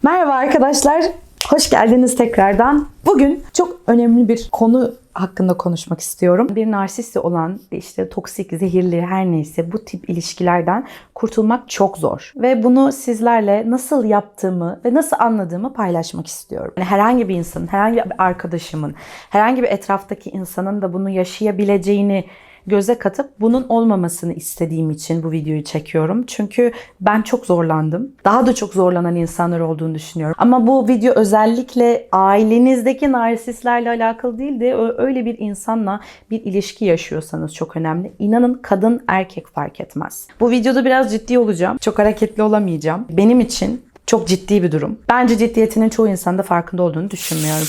Merhaba arkadaşlar, hoş geldiniz tekrardan. Bugün çok önemli bir konu hakkında konuşmak istiyorum. Bir narsist olan, işte toksik, zehirli her neyse bu tip ilişkilerden kurtulmak çok zor. Ve bunu sizlerle nasıl yaptığımı ve nasıl anladığımı paylaşmak istiyorum. Yani herhangi bir insanın, herhangi bir arkadaşımın, herhangi bir etraftaki insanın da bunu yaşayabileceğini göze katıp bunun olmamasını istediğim için bu videoyu çekiyorum. Çünkü ben çok zorlandım. Daha da çok zorlanan insanlar olduğunu düşünüyorum. Ama bu video özellikle ailenizdeki narsistlerle alakalı değil de öyle bir insanla bir ilişki yaşıyorsanız çok önemli. İnanın kadın erkek fark etmez. Bu videoda biraz ciddi olacağım. Çok hareketli olamayacağım. Benim için çok ciddi bir durum. Bence ciddiyetinin çoğu insanda farkında olduğunu düşünmüyorum.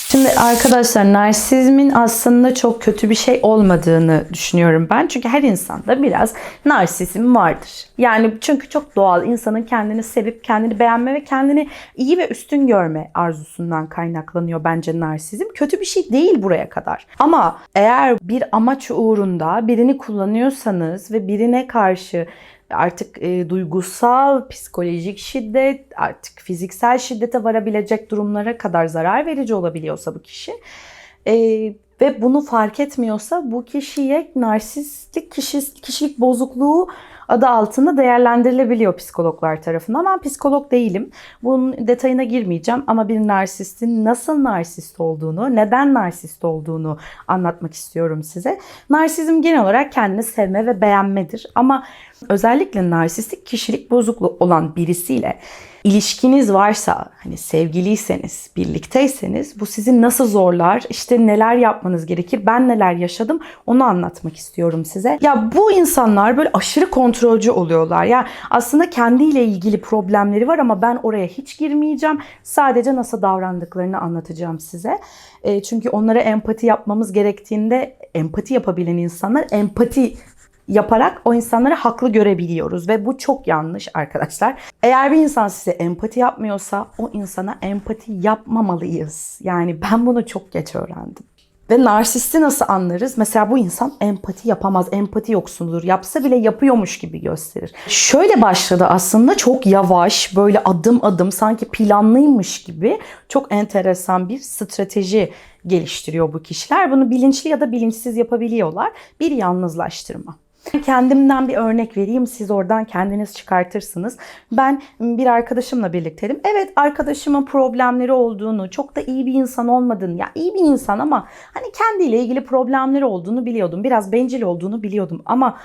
Şimdi arkadaşlar, narsizmin aslında çok kötü bir şey olmadığını düşünüyorum ben. Çünkü her insanda biraz narsizm vardır. Yani çünkü çok doğal, insanın kendini sevip kendini beğenme ve kendini iyi ve üstün görme arzusundan kaynaklanıyor bence narsizm. Kötü bir şey değil buraya kadar. Ama eğer bir amaç uğrunda birini kullanıyorsanız ve birine karşı artık duygusal, psikolojik şiddet, artık fiziksel şiddete varabilecek durumlara kadar zarar verici olabiliyorsa bu kişi ve bunu fark etmiyorsa bu kişiye narsistik kişilik bozukluğu adı altında değerlendirilebiliyor psikologlar tarafından. Ben psikolog değilim. Bunun detayına girmeyeceğim ama bir narsistin nasıl narsist olduğunu, neden narsist olduğunu anlatmak istiyorum size. Narsizm genel olarak kendini sevme ve beğenmedir. Ama özellikle narsistik kişilik bozukluğu olan birisiyle ilişkiniz varsa, hani sevgiliyseniz, birlikteyseniz bu sizi nasıl zorlar, işte neler yapmanız gerekir, ben neler yaşadım onu anlatmak istiyorum size. Ya bu insanlar böyle aşırı kontrolcü oluyorlar. Ya aslında kendiyle ilgili problemleri var ama ben oraya hiç girmeyeceğim. Sadece nasıl davrandıklarını anlatacağım size. Çünkü onlara empati yapmamız gerektiğinde empati yapabilen insanlar empati yaparak o insanları haklı görebiliyoruz ve bu çok yanlış arkadaşlar. Eğer bir insan size empati yapmıyorsa o insana empati yapmamalıyız. Yani ben bunu çok geç öğrendim. Ve narsisti nasıl anlarız? Mesela bu insan empati yapamaz, empati yoksunudur. Yapsa bile yapıyormuş gibi gösterir. Şöyle başladı aslında, çok yavaş, böyle adım adım sanki planlıymış gibi çok enteresan bir strateji geliştiriyor bu kişiler. Bunu bilinçli ya da bilinçsiz yapabiliyorlar. Bir yalnızlaştırma. Kendimden bir örnek vereyim. Siz oradan kendiniz çıkartırsınız. Ben bir arkadaşımla birlikteydim. Evet, arkadaşımın problemleri olduğunu, çok da iyi bir insan olmadığını, ya iyi bir insan ama hani kendiyle ilgili problemleri olduğunu biliyordum. Biraz bencil olduğunu biliyordum ama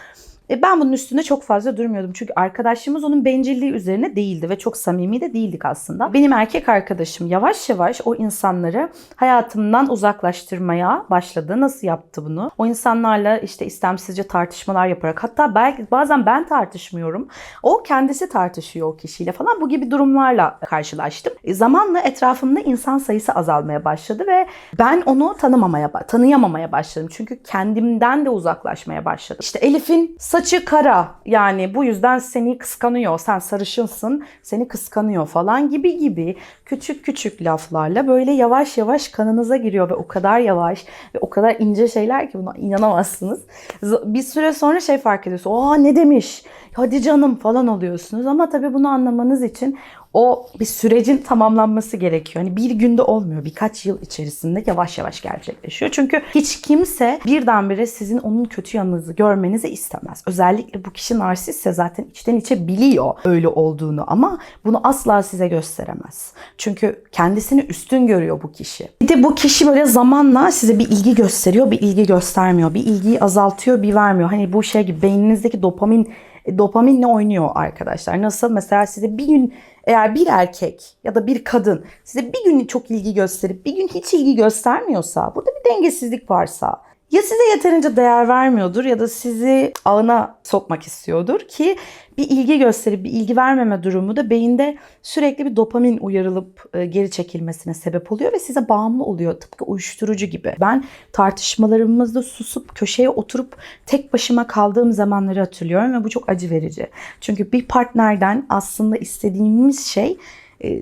ben bunun üstünde çok fazla durmuyordum. Çünkü arkadaşlığımız onun bencilliği üzerine değildi ve çok samimi de değildik aslında. Benim erkek arkadaşım yavaş yavaş o insanları hayatımdan uzaklaştırmaya başladı. Nasıl yaptı bunu? O insanlarla işte istemsizce tartışmalar yaparak, hatta belki bazen ben tartışmıyorum, o kendisi tartışıyor o kişiyle falan, bu gibi durumlarla karşılaştım. Zamanla etrafımda insan sayısı azalmaya başladı ve ben onu tanıyamamaya başladım. Çünkü kendimden de uzaklaşmaya başladım. İşte Elif'in saçı kara, yani bu yüzden seni kıskanıyor, sen sarışınsın, seni kıskanıyor falan gibi küçük küçük laflarla böyle yavaş yavaş kanınıza giriyor ve o kadar yavaş ve o kadar ince şeyler ki buna inanamazsınız. Bir süre sonra fark ediyorsunuz. Aa, ne demiş? Hadi canım falan oluyorsunuz ama tabii bunu anlamanız için o bir sürecin tamamlanması gerekiyor. Hani bir günde olmuyor. Birkaç yıl içerisinde yavaş yavaş gerçekleşiyor. Çünkü hiç kimse birdenbire sizin onun kötü yanınızı görmenizi istemez. Özellikle bu kişi narsistse zaten içten içe biliyor öyle olduğunu ama bunu asla size gösteremez. Çünkü kendisini üstün görüyor bu kişi. Bir de bu kişi böyle zamanla size bir ilgi gösteriyor, bir ilgi göstermiyor. Bir ilgiyi azaltıyor, bir vermiyor. Hani bu gibi beyninizdeki dopaminle oynuyor arkadaşlar. Nasıl? Mesela size bir gün, eğer bir erkek ya da bir kadın size bir gün çok ilgi gösterip bir gün hiç ilgi göstermiyorsa, burada bir dengesizlik varsa, ya size yeterince değer vermiyordur ya da sizi ağına sokmak istiyordur ki bir ilgi gösterip bir ilgi vermeme durumu da beyinde sürekli bir dopamin uyarılıp geri çekilmesine sebep oluyor ve size bağımlı oluyor. Tıpkı uyuşturucu gibi. Ben tartışmalarımızda susup köşeye oturup tek başıma kaldığım zamanları hatırlıyorum ve bu çok acı verici. Çünkü bir partnerden aslında istediğimiz şey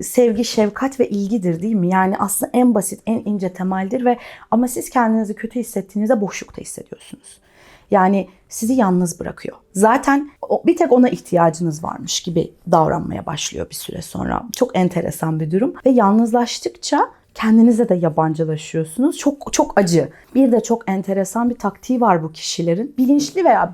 sevgi, şefkat ve ilgidir, değil mi? Yani aslında en basit, en ince temeldir ve ama siz kendinizi kötü hissettiğinizde boşlukta hissediyorsunuz. Yani sizi yalnız bırakıyor. Zaten bir tek ona ihtiyacınız varmış gibi davranmaya başlıyor bir süre sonra. Çok enteresan bir durum ve yalnızlaştıkça kendinize de yabancılaşıyorsunuz. Çok çok acı. Bir de çok enteresan bir taktiği var bu kişilerin. Bilinçli veya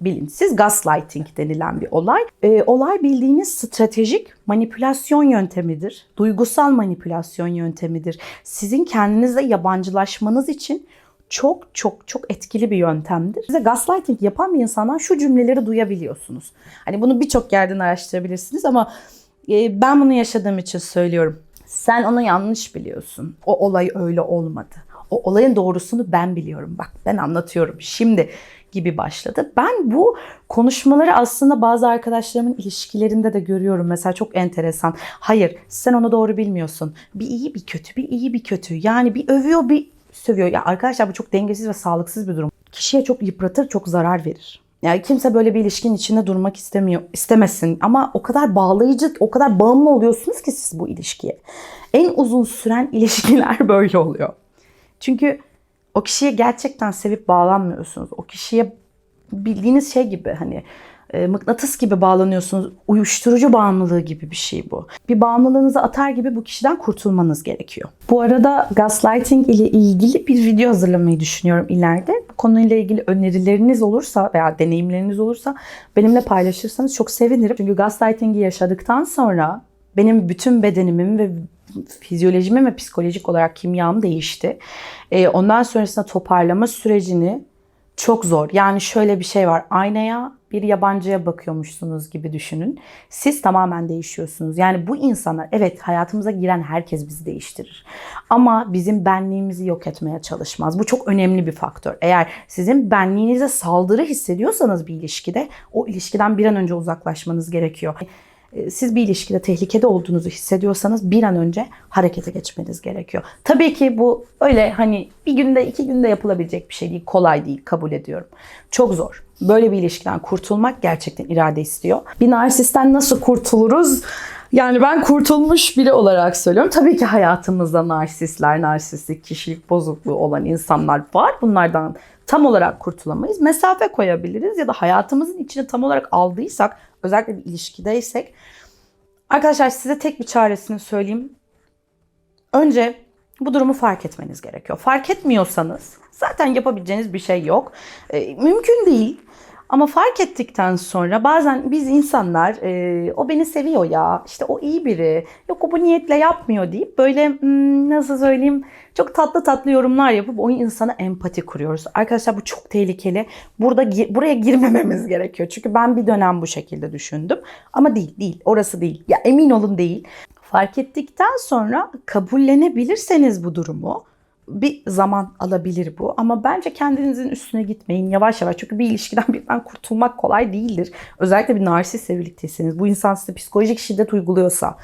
bilinçsiz gaslighting denilen bir olay. Olay bildiğiniz stratejik manipülasyon yöntemidir. Duygusal manipülasyon yöntemidir. Sizin kendinize yabancılaşmanız için çok çok çok etkili bir yöntemdir. Size gaslighting yapan bir insandan şu cümleleri duyabiliyorsunuz. Hani bunu birçok yerden araştırabilirsiniz ama ben bunu yaşadığım için söylüyorum. Sen onu yanlış biliyorsun. O olay öyle olmadı. O olayın doğrusunu ben biliyorum. Bak ben anlatıyorum şimdi gibi başladı. Ben bu konuşmaları aslında bazı arkadaşlarımın ilişkilerinde de görüyorum. Mesela çok enteresan. Hayır sen onu doğru bilmiyorsun. Bir iyi bir kötü, bir iyi bir kötü. Yani bir övüyor bir sövüyor. Ya arkadaşlar bu çok dengesiz ve sağlıksız bir durum. Kişiye çok yıpratır, çok zarar verir. Yani kimse böyle bir ilişkinin içinde durmak istemesin. Ama o kadar bağlayıcı, o kadar bağımlı oluyorsunuz ki siz bu ilişkiye. En uzun süren ilişkiler böyle oluyor. Çünkü o kişiye gerçekten sevip bağlanmıyorsunuz. O kişiye bildiğiniz şey gibi hani mıknatıs gibi bağlanıyorsunuz. Uyuşturucu bağımlılığı gibi bir şey bu. Bir bağımlılığınızı atar gibi bu kişiden kurtulmanız gerekiyor. Bu arada gaslighting ile ilgili bir video hazırlamayı düşünüyorum ileride. Bu konuyla ilgili önerileriniz olursa veya deneyimleriniz olursa benimle paylaşırsanız çok sevinirim. Çünkü gaslighting'i yaşadıktan sonra benim bütün bedenimin ve fizyolojimin ve psikolojik olarak kimyam değişti. Ondan sonrasında toparlama sürecini çok zor. Yani şöyle bir şey var. Aynaya bir yabancıya bakıyormuşsunuz gibi düşünün. Siz tamamen değişiyorsunuz. Yani bu insanlar evet hayatımıza giren herkes bizi değiştirir. Ama bizim benliğimizi yok etmeye çalışmaz. Bu çok önemli bir faktör. Eğer sizin benliğinize saldırı hissediyorsanız bir ilişkide o ilişkiden bir an önce uzaklaşmanız gerekiyor. Siz bir ilişkide tehlikede olduğunuzu hissediyorsanız bir an önce harekete geçmeniz gerekiyor. Tabii ki bu öyle hani bir günde 2 günde yapılabilecek bir şey değil. Kolay değil, kabul ediyorum. Çok zor. Böyle bir ilişkiden kurtulmak gerçekten irade istiyor. Bir narsisten nasıl kurtuluruz? Yani ben kurtulmuş biri olarak söylüyorum. Tabii ki hayatımızda narsistler, narsistik kişilik bozukluğu olan insanlar var. Bunlardan tam olarak kurtulamayız. Mesafe koyabiliriz ya da hayatımızın içine tam olarak aldıysak, özellikle bir ilişkideysek. Arkadaşlar size tek bir çaresini söyleyeyim. Önce bu durumu fark etmeniz gerekiyor. Fark etmiyorsanız zaten yapabileceğiniz bir şey yok. Mümkün değil. Ama fark ettikten sonra bazen biz insanlar o beni seviyor ya, işte o iyi biri, yok o bu niyetle yapmıyor deyip böyle nasıl söyleyeyim çok tatlı tatlı yorumlar yapıp o insana empati kuruyoruz. Arkadaşlar bu çok tehlikeli. Buraya girmememiz gerekiyor. Çünkü ben bir dönem bu şekilde düşündüm. Ama değil. Orası değil. Ya emin olun değil. Fark ettikten sonra kabullenebilirseniz bu durumu bir zaman alabilir bu. Ama bence kendinizin üstüne gitmeyin yavaş yavaş. Çünkü bir ilişkiden birden kurtulmak kolay değildir. Özellikle bir narsistle birlikteyseniz. Bu insan size psikolojik şiddet uyguluyorsa.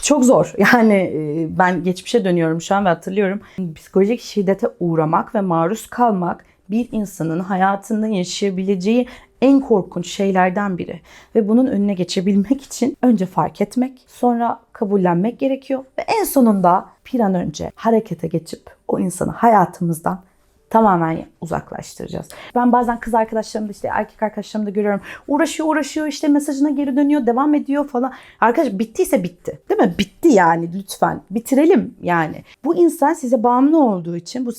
Çok zor. Yani ben geçmişe dönüyorum şu an ve hatırlıyorum. Psikolojik şiddete uğramak ve maruz kalmak bir insanın hayatında yaşayabileceği en korkunç şeylerden biri. Ve bunun önüne geçebilmek için önce fark etmek, sonra kabullenmek gerekiyor. Ve en sonunda bir an önce harekete geçip o insanı hayatımızdan tamamen uzaklaştıracağız. Ben bazen kız arkadaşlarımda işte erkek arkadaşlarımda görüyorum. Uğraşıyor işte mesajına geri dönüyor, devam ediyor falan. Arkadaş bittiyse bitti. Değil mi? Bitti yani lütfen. Bitirelim yani. Bu insan size bağımlı olduğu için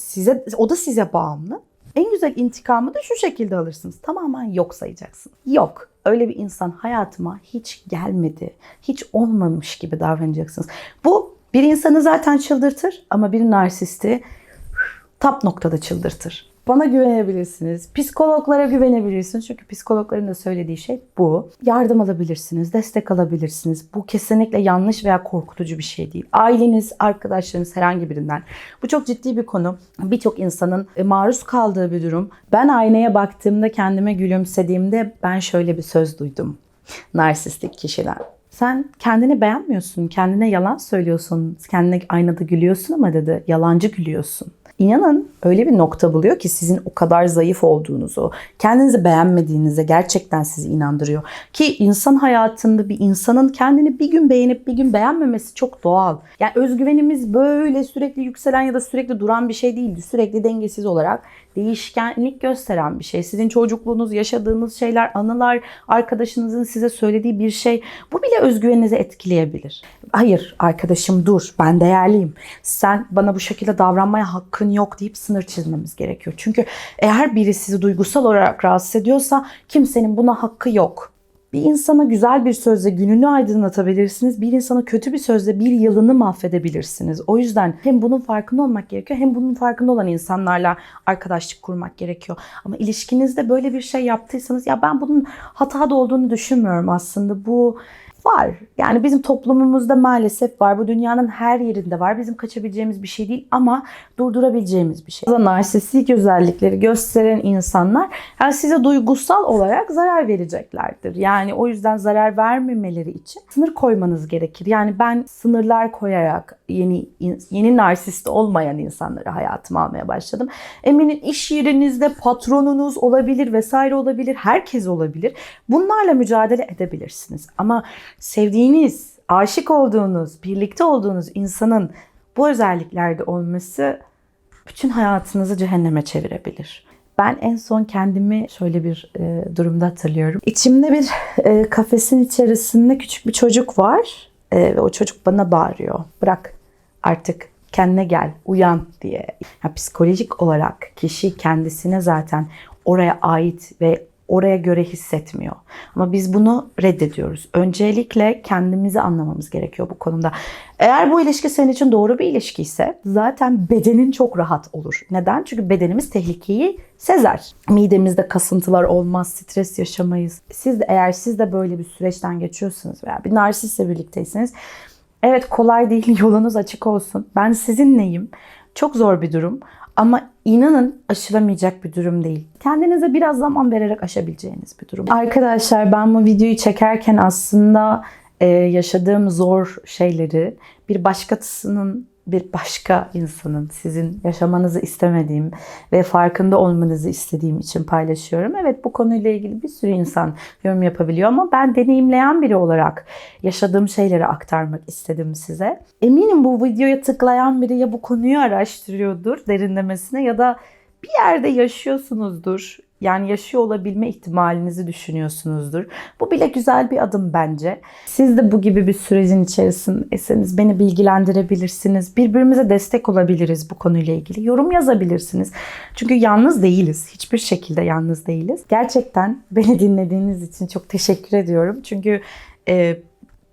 o da size bağımlı. En güzel intikamı da şu şekilde alırsınız. Tamamen yok sayacaksın. Yok. Öyle bir insan hayatıma hiç gelmedi. Hiç olmamış gibi davranacaksınız. Bu bir insanı zaten çıldırtır ama bir narsisti tap noktada çıldırtır. Bana güvenebilirsiniz. Psikologlara güvenebilirsiniz. Çünkü psikologların da söylediği şey bu. Yardım alabilirsiniz, destek alabilirsiniz. Bu kesinlikle yanlış veya korkutucu bir şey değil. Aileniz, arkadaşlarınız herhangi birinden. Bu çok ciddi bir konu. Birçok insanın maruz kaldığı bir durum. Ben aynaya baktığımda kendime gülümsediğimde ben şöyle bir söz duydum. Narsistik kişiden. Sen kendini beğenmiyorsun, kendine yalan söylüyorsun, kendine aynada gülüyorsun ama dedi yalancı gülüyorsun. İnanın öyle bir nokta buluyor ki sizin o kadar zayıf olduğunuzu, kendinizi beğenmediğinize gerçekten sizi inandırıyor. Ki insan hayatında bir insanın kendini bir gün beğenip bir gün beğenmemesi çok doğal. Yani özgüvenimiz böyle sürekli yükselen ya da sürekli duran bir şey değildi. Sürekli dengesiz olarak değişkenlik gösteren bir şey. Sizin çocukluğunuz, yaşadığınız şeyler, anılar, arkadaşınızın size söylediği bir şey. Bu bile özgüveninizi etkileyebilir. Hayır arkadaşım dur, ben değerliyim. Sen bana bu şekilde davranmaya hakkın yok deyip sınır çizmemiz gerekiyor. Çünkü eğer biri sizi duygusal olarak rahatsız ediyorsa kimsenin buna hakkı yok. Bir insana güzel bir sözle gününü aydınlatabilirsiniz. Bir insana kötü bir sözle bir yılını mahvedebilirsiniz. O yüzden hem bunun farkında olmak gerekiyor hem bunun farkında olan insanlarla arkadaşlık kurmak gerekiyor. Ama ilişkinizde böyle bir şey yaptıysanız ya ben bunun hatada olduğunu düşünmüyorum aslında. Bu var. Yani bizim toplumumuzda maalesef var. Bu dünyanın her yerinde var. Bizim kaçabileceğimiz bir şey değil ama durdurabileceğimiz bir şey. Narsistik özellikleri gösteren insanlar yani size duygusal olarak zarar vereceklerdir. Yani o yüzden zarar vermemeleri için sınır koymanız gerekir. Yani ben sınırlar koyarak yeni narsist olmayan insanları hayatıma almaya başladım. Eminim iş yerinizde patronunuz olabilir vesaire olabilir. Herkes olabilir. Bunlarla mücadele edebilirsiniz. Ama sevdiğiniz, aşık olduğunuz, birlikte olduğunuz insanın bu özelliklerde olması bütün hayatınızı cehenneme çevirebilir. Ben en son kendimi şöyle bir durumda hatırlıyorum. İçimde bir kafesin içerisinde küçük bir çocuk var ve o çocuk bana bağırıyor. Bırak artık kendine gel, uyan diye. Yani psikolojik olarak kişi kendisine zaten oraya ait ve oraya göre hissetmiyor. Ama biz bunu reddediyoruz. Öncelikle kendimizi anlamamız gerekiyor bu konuda. Eğer bu ilişki senin için doğru bir ilişki ise zaten bedenin çok rahat olur. Neden? Çünkü bedenimiz tehlikeyi sezer. Midemizde kasıntılar olmaz, stres yaşamayız. Eğer siz de böyle bir süreçten geçiyorsunuz veya bir narsistle birlikteyseniz evet kolay değil, yolunuz açık olsun. Ben sizinleyim. Çok zor bir durum. Ama inanın aşılamayacak bir durum değil. Kendinize biraz zaman vererek aşabileceğiniz bir durum. Arkadaşlar ben bu videoyu çekerken aslında yaşadığım zor şeyleri bir başka insanın sizin yaşamanızı istemediğim ve farkında olmanızı istediğim için paylaşıyorum. Evet bu konuyla ilgili bir sürü insan yorum yapabiliyor ama ben deneyimleyen biri olarak yaşadığım şeyleri aktarmak istedim size. Eminim bu videoya tıklayan biri ya bu konuyu araştırıyordur derinlemesine ya da bir yerde yaşıyorsunuzdur. Yani yaşıyor olabilme ihtimalinizi düşünüyorsunuzdur. Bu bile güzel bir adım bence. Siz de bu gibi bir sürecin içerisindeyseniz beni bilgilendirebilirsiniz. Birbirimize destek olabiliriz bu konuyla ilgili. Yorum yazabilirsiniz. Çünkü yalnız değiliz. Hiçbir şekilde yalnız değiliz. Gerçekten beni dinlediğiniz için çok teşekkür ediyorum. Çünkü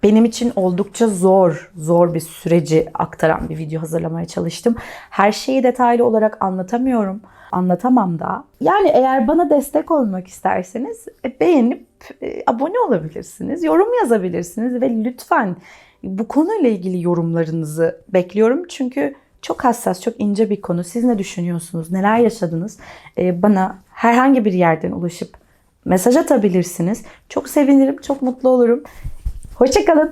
benim için oldukça zor bir süreci aktaran bir video hazırlamaya çalıştım. Her şeyi detaylı olarak anlatamıyorum. Anlatamam da. Yani eğer bana destek olmak isterseniz beğenip abone olabilirsiniz. Yorum yazabilirsiniz ve lütfen bu konuyla ilgili yorumlarınızı bekliyorum. Çünkü çok hassas, çok ince bir konu. Siz ne düşünüyorsunuz? Neler yaşadınız? Bana herhangi bir yerden ulaşıp mesaj atabilirsiniz. Çok sevinirim, çok mutlu olurum. Hoşça kalın.